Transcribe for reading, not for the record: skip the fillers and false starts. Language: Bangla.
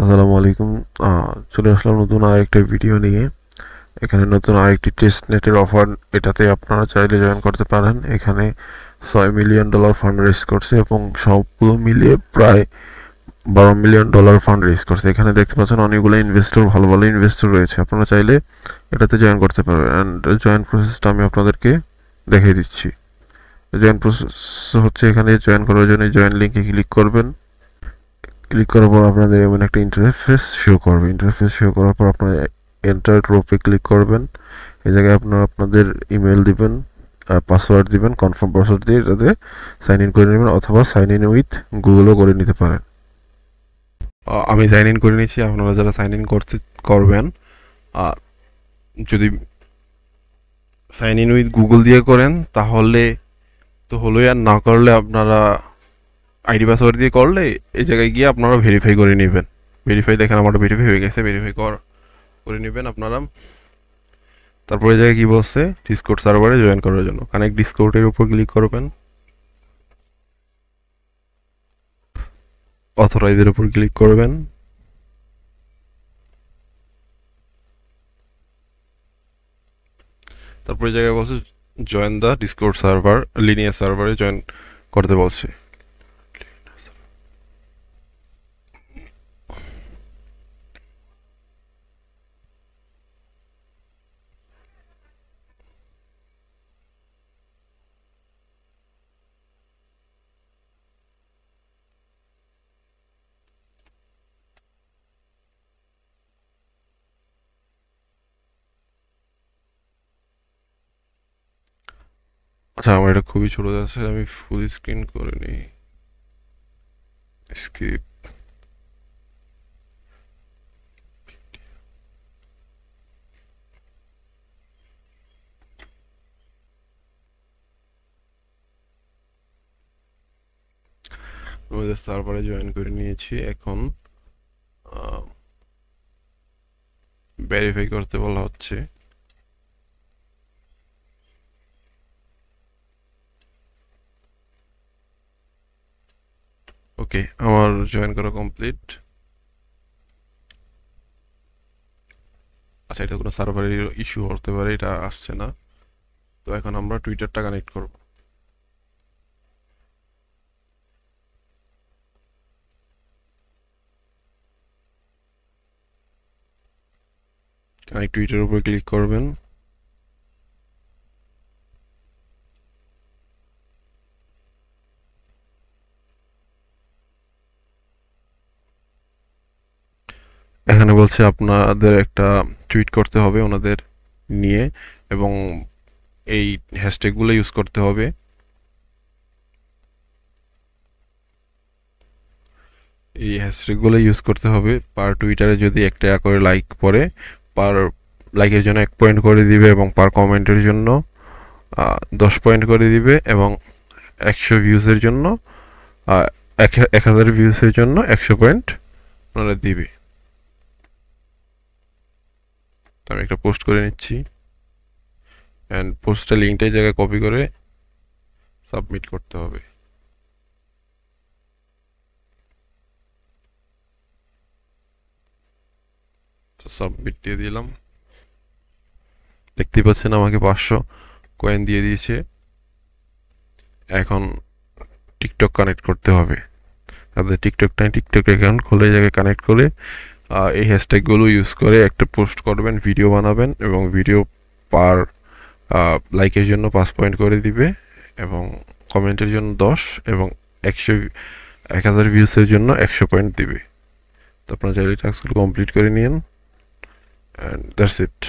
আসসালামু আলাইকুম। চলে আসলাম নতুন আরেকটা ভিডিও নিয়ে। এখানে নতুন আরেকটি টেস্ট নেটের অফার, এটাতে আপনারা চাইলে জয়েন করতে পারেন। এখানে $6 মিলিয়ন ফান্ড রেজ করছে এবং সবগুলো মিলিয়ে প্রায় $12 মিলিয়ন ফান্ড রেজ করছে। এখানে দেখতে পাচ্ছেন অনেকগুলো ইনভেস্টর, ভালো ভালো ইনভেস্টর রয়েছে। আপনারা চাইলে এটাতে জয়েন করতে পারবেন। অ্যান্ড জয়েন প্রসেসটা আমি আপনাদেরকে দেখিয়ে দিচ্ছি। জয়েন প্রসেস হচ্ছে, এখানে জয়েন করার জন্য জয়েন লিঙ্কে ক্লিক করবেন। ক্লিক করার পর আপনাদের এমন একটা ইন্টারফেস শো করবে। ইন্টারফেস শো করার পর আপনারা এন্টার ড্রপে ক্লিক করবেন। এই জায়গায় আপনারা আপনাদের ইমেল দিবেন, পাসওয়ার্ড দিবেন, কনফার্ম পাসওয়ার্ড দিয়ে এটাতে সাইন ইন করে নেবেন, অথবা সাইন ইন উইথ গুগলও করে নিতে পারেন। আমি সাইন ইন করে নিচ্ছি। আপনারা যারা সাইন ইন করবেন, যদি সাইন ইন উইথ গুগল দিয়ে করেন তাহলে তো হলোই, আর না করলে আপনারা আইডি পাসওয়ার্ড দিয়ে করলে এই জায়গায় গিয়ে আপনারা ভেরিফাই করে নেবেন। ভেরিফাই দেখেন আমার ভেরিফাই হয়ে গেছে, ভেরিফাই করে নেবেন আপনারা। তারপরে এই জায়গায় কি বলছে, ডিসকর্ড সার্ভারে জয়েন করার জন্য কানেক্ট ডিসকর্ডের উপর ক্লিক করবেন, অথরাইজের উপর ক্লিক করবেন। তারপরে এই জায়গায় বলছে join the Discord server, linear সার্ভারে জয়েন করতে বলছে। আচ্ছা, আমার এটা খুবই ছোট যাচ্ছে, আমি ফুল স্ক্রিন করে নিই। স্কিপ। আমাদের সার্ভারে জয়েন করে নিয়েছি। এখন ভেরিফাই করতে বলা হচ্ছে। ওকে, আমার জয়েন করা কমপ্লিট। আচ্ছা, এটা কোনো সার্ভারের ইস্যু হতে পারে, এটা আসছে না। তো এখন আমরা টুইটারটা কানেক্ট করব। কানেক্ট টুইটার উপর ক্লিক করবেন। এখানে বলছে আপনাদের একটা টুইট করতে হবে ওনাদের নিয়ে, এবং এই হ্যাশট্যাগুলো ইউজ করতে হবে। এই হ্যাশট্যাগুলো ইউজ করতে হবে। পার টুইটারে যদি একটা করে লাইক পড়ে, পার লাইকের জন্য 1 পয়েন্ট করে দিবে, এবং পার কমেন্টের জন্য 10 পয়েন্ট করে দিবে, এবং 100 ভিউজের জন্য 1000 ভিউজের জন্য 100 পয়েন্ট ওনারা দিবে। তো আমি একটা পোস্ট করে নিচ্ছি, অ্যান্ড পোস্টের লিঙ্কটা এই জায়গায় কপি করে সাবমিট করতে হবে। তো সাবমিট দিয়ে দিলাম। দেখতে পাচ্ছেন আমাকে 500 কয়েন দিয়ে দিয়েছে। এখন টিকটক কানেক্ট করতে হবে। আপনাদের টিকটক অ্যাকাউন্ট খুলে এই জায়গায় কানেক্ট করে এই হ্যাশট্যাগুলো ইউজ করে একটা পোস্ট করবেন, ভিডিও বানাবেন, এবং ভিডিও পার লাইকের জন্য 5 পয়েন্ট করে দিবে, এবং কমেন্টের জন্য 10, এবং 1000 ভিউসের জন্য 100 পয়েন্ট দিবে। তো আপনারা চাইলে টাস্কগুলো কমপ্লিট করে নিন, অ্যান্ড দ্যাটস ইট।